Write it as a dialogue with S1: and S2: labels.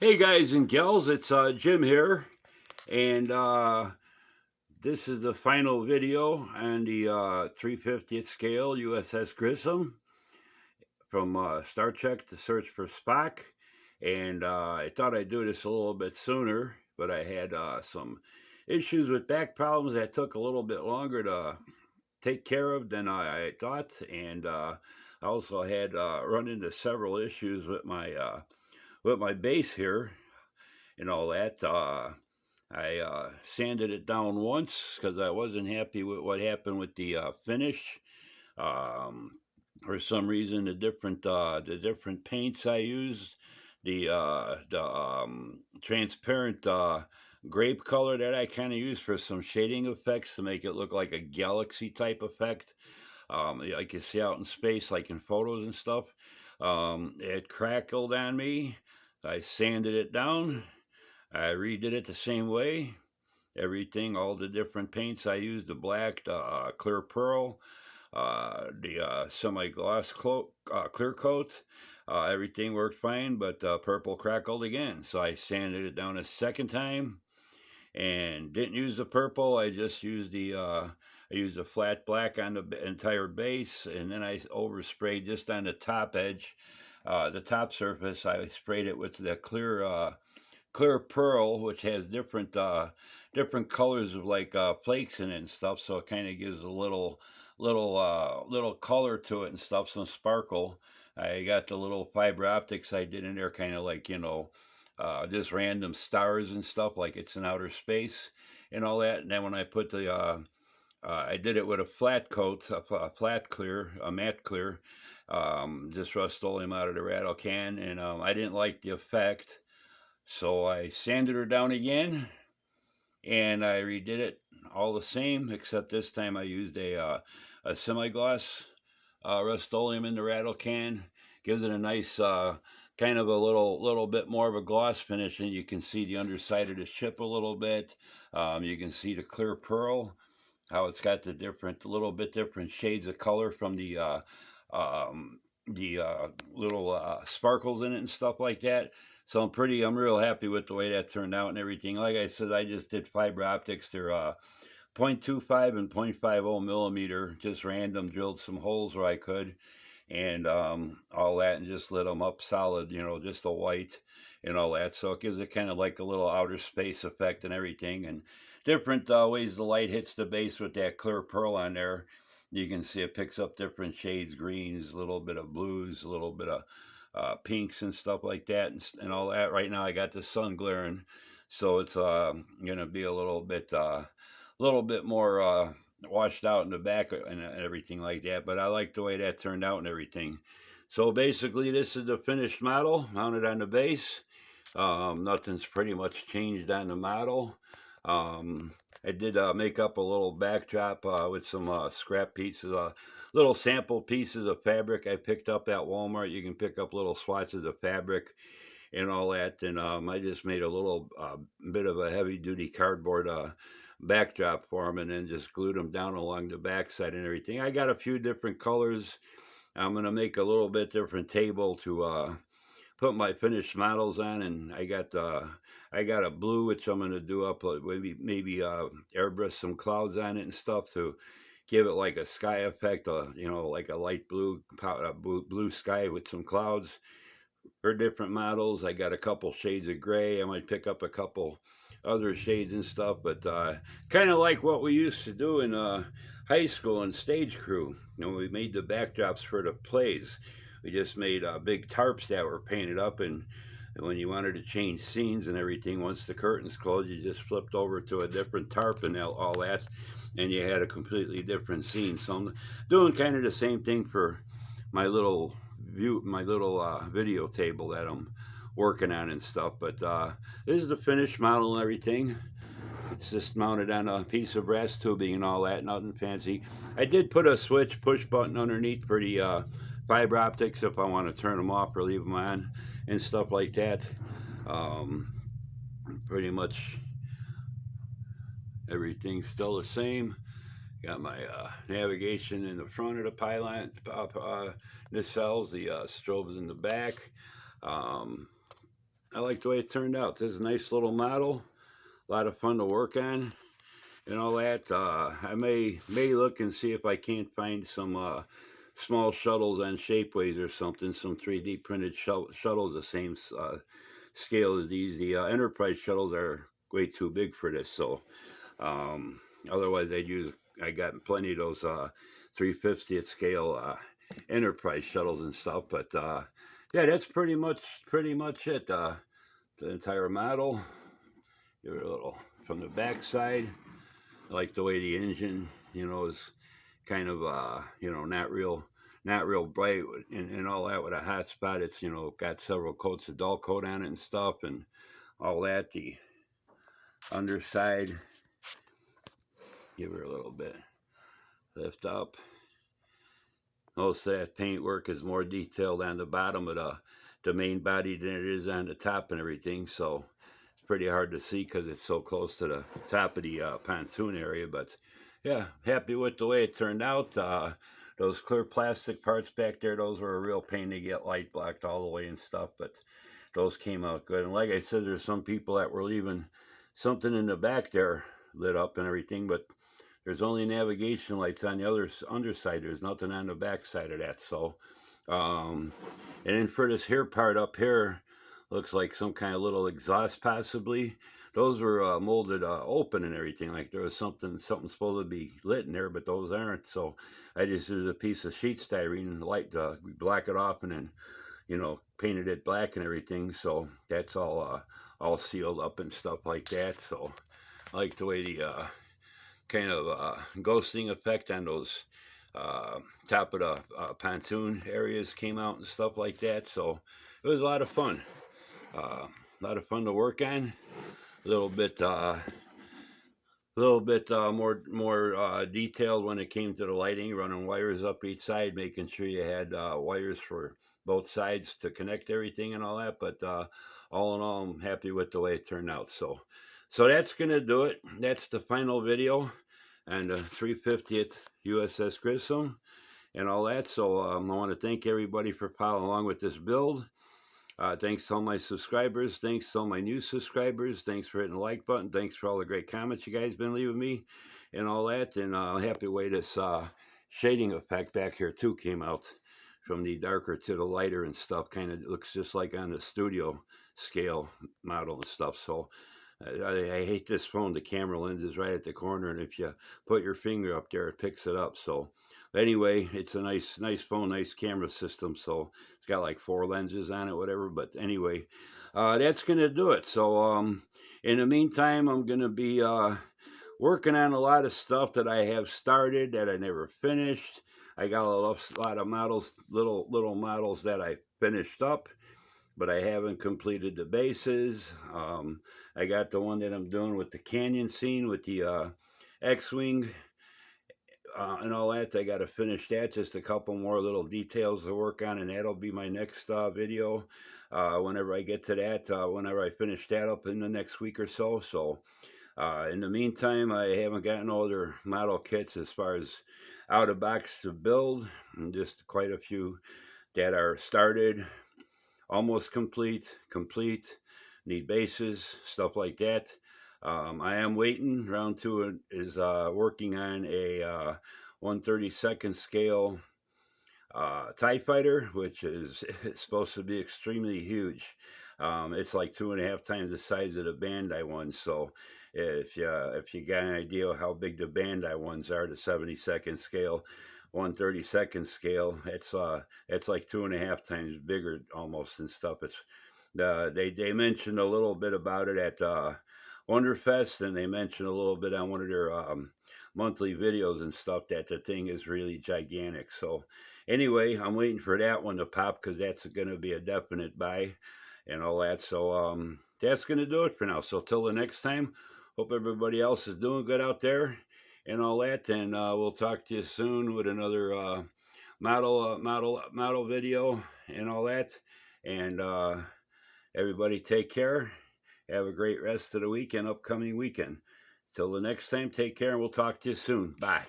S1: Hey guys and gals, it's Jim here, and this is the final video on the 350th scale USS Grissom from Star Trek: The Search for Spock. And I thought I'd do this a little bit sooner, but I had some issues with back problems that took a little bit longer to take care of than I thought, and I also had run into several issues with my base here and all that. I sanded it down once because I wasn't happy with what happened with the finish. Um, for some reason, the different paints I used, the transparent grape color that I kind of used for some shading effects to make it look like a galaxy type effect, like you see out in space, like in photos and stuff. It crackled on me. I sanded it down. I redid it the same way. Everything, all the different paints I used, the black, the clear pearl, the semi-gloss clear coat, everything worked fine, but purple crackled again. So I sanded it down a second time and didn't use the purple. I just used I used a flat black on the entire base, and then I oversprayed just on the top edge, the top surface. I sprayed it with the clear pearl, which has different colors of like flakes in it and stuff. So it kind of gives a little color to it and stuff, some sparkle. I got the little fiber optics I did in there, kind of like just random stars and stuff, like it's in outer space and all that. And then when I put I did it with a flat coat, a flat clear, a matte clear, just Rust-Oleum out of the rattle can, and I didn't like the effect. So I sanded her down again, and I redid it all the same, except this time I used a semi-gloss Rust-Oleum in the rattle can. Gives it a nice kind of a little bit more of a gloss finish, and you can see the underside of the ship a little bit. You can see the clear pearl, how it's got the little bit different shades of color from the little sparkles in it and stuff like that. So I'm real happy with the way that turned out and everything. Like I said, I just did fiber optics. They're 0.25 and 0.50 millimeter, just random, drilled some holes where I could, and all that, and just lit them up solid, just a white and all that. So it gives it kind of like a little outer space effect and everything, and different ways the light hits the base with that clear pearl on there. You can see it picks up different shades, greens, a little bit of blues, a little bit of pinks and stuff like that, and all that. Right now I got the sun glaring, so it's gonna be a little bit more washed out in the back and everything like that. But I like the way that turned out and everything. So basically, this is the finished model mounted on the base. Nothing's pretty much changed on the model. I did make up a little backdrop with some scrap pieces, little sample pieces of fabric I picked up at Walmart. You can pick up little swatches of fabric and all that. And I just made a little bit of a heavy duty cardboard backdrop for them, and then just glued them down along the backside and everything. I got a few different colors. I'm going to make a little bit different table to put my finished models on, and I got a blue which I'm going to do up, maybe airbrush some clouds on it and stuff to give it like a sky effect, like a light blue sky with some clouds. For different models, I got a couple shades of gray. I might pick up a couple other shades and stuff, but kind of like what we used to do in high school and stage crew. We made the backdrops for the plays. We just made big tarps that were painted up, and when you wanted to change scenes and everything, once the curtains closed, you just flipped over to a different tarp and all that, and you had a completely different scene. So I'm doing kind of the same thing for my little video table that I'm working on and stuff. But this is the finished model and everything. It's just mounted on a piece of brass tubing and all that, nothing fancy. I did put a switch push button underneath for the fiber optics if I want to turn them off or leave them on and stuff like that. Pretty much everything's still the same. Got my navigation in the front of the pylon, nacelles, the strobes in the back. I like the way it turned out. This is a nice little model, a lot of fun to work on and all that. I may look and see if I can't find some small shuttles on Shapeways or something, some 3D printed shuttles the same scale as these. The Enterprise shuttles are way too big for this, so um, otherwise I got plenty of those 3/50th scale Enterprise shuttles and stuff. But yeah, that's pretty much it. The entire model. Give it a little from the back side. I like the way the engine, is kind of not real bright and all that with a hot spot. It's got several coats of dull coat on it and stuff and all that. The underside, give her a little bit lift up. Most of that paint work is more detailed on the bottom of the main body than it is on the top and everything, so it's pretty hard to see because it's so close to the top of the pontoon area. But yeah, happy with the way it turned out. Those clear plastic parts back there, those were a real pain to get light blocked all the way and stuff, but those came out good. And like I said, there's some people that were leaving something in the back there lit up and everything, but there's only navigation lights on the underside. There's nothing on the back side of that. So, and then for this here part up here, looks like some kind of little exhaust possibly. Those were molded open and everything. Like there was something supposed to be lit in there, but those aren't. So I just used a piece of sheet styrene light to black it off, and then painted it black and everything. So that's all sealed up and stuff like that. So I like the way the kind of ghosting effect on those top of the pontoon areas came out and stuff like that. So it was a lot of fun. A lot of fun to work on. A little bit more detailed when it came to the lighting, running wires up each side, making sure you had wires for both sides to connect everything and all that. But all in all, I'm happy with the way it turned out. So that's going to do it. That's the final video and the 350th USS Grissom and all that. So I want to thank everybody for following along with this build. Thanks to all my subscribers. Thanks to all my new subscribers. Thanks for hitting the like button. Thanks for all the great comments you guys been leaving me and all that. And happy way this shading effect back here too came out from the darker to the lighter and stuff. Kind of looks just like on the studio scale model and stuff. So I hate this phone. The camera lens is right at the corner, and if you put your finger up there, it picks it up. So anyway, it's a nice phone, nice camera system. So it's got like 4 lenses on it, whatever. But anyway, that's going to do it. So in the meantime, I'm going to be working on a lot of stuff that I have started that I never finished. I got a lot of models, little models that I finished up, but I haven't completed the bases. I got the one that I'm doing with the canyon scene with the X-Wing and all that. I got to finish that. Just a couple more little details to work on, and that'll be my next video whenever I get to that, whenever I finish that up in the next week or so. So in the meantime, I haven't gotten all their model kits as far as out of box to build, and just quite a few that are started, almost complete, need bases, stuff like that. I am waiting. Round 2 is working on a 1/32nd scale TIE fighter, which is supposed to be extremely huge. It's like 2.5 times the size of the Bandai ones. So if you got an idea of how big the Bandai ones are, the 72nd scale, 1/32nd scale, it's like 2.5 times bigger almost and stuff. It's they mentioned a little bit about it at Wonderfest, and they mentioned a little bit on one of their monthly videos and stuff that the thing is really gigantic. So anyway, I'm waiting for that one to pop because that's going to be a definite buy and all that. So that's going to do it for now. So till the next time, hope everybody else is doing good out there and all that. And we'll talk to you soon with another model video and all that. And everybody take care. Have a great rest of the week and upcoming weekend. Till the next time, take care, and we'll talk to you soon. Bye.